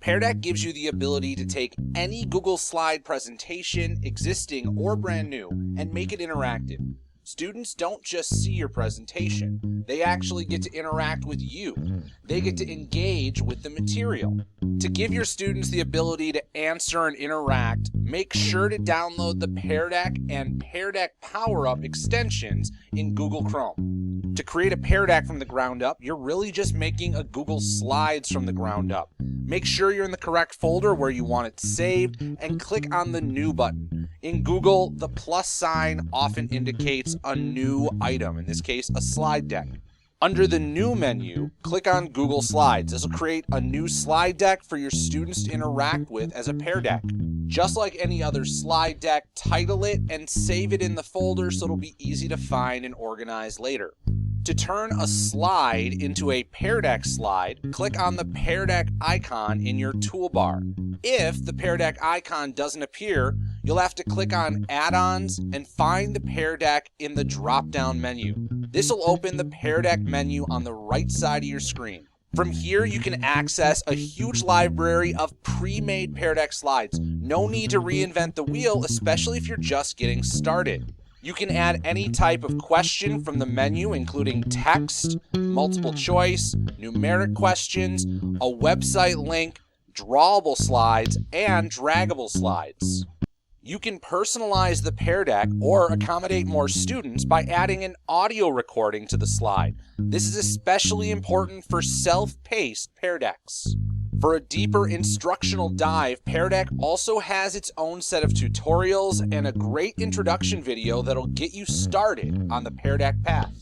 Pear Deck gives you the ability to take any Google Slide presentation, existing or brand new, and make it interactive. Students don't just see your presentation, they actually get to interact with you. They get to engage with the material. To give your students the ability to answer and interact, make sure to download the Pear Deck and Pear Deck Power-Up extensions in Google Chrome. To create a Pear Deck from the ground up, you're really just making a Google Slides from the ground up. Make sure you're in the correct folder where you want it saved and click on the New button. In Google, the plus sign often indicates a new item, in this case, a slide deck. Under the New menu, click on Google Slides. This will create a new slide deck for your students to interact with as a Pear Deck. Just like any other slide deck, title it and save it in the folder so it'll be easy to find and organize later. To turn a slide into a Pear Deck slide, click on the Pear Deck icon in your toolbar. If the Pear Deck icon doesn't appear, you'll have to click on Add-ons and find the Pear Deck in the drop-down menu. This will open the Pear Deck menu on the right side of your screen. From here, you can access a huge library of pre-made Pear Deck slides. No need to reinvent the wheel, especially if you're just getting started. You can add any type of question from the menu, including text, multiple choice, numeric questions, a website link, drawable slides, and draggable slides. You can personalize the Pear Deck or accommodate more students by adding an audio recording to the slide. This is especially important for self-paced Pear Decks. For a deeper instructional dive, Pear Deck also has its own set of tutorials and a great introduction video that'll get you started on the Pear Deck path.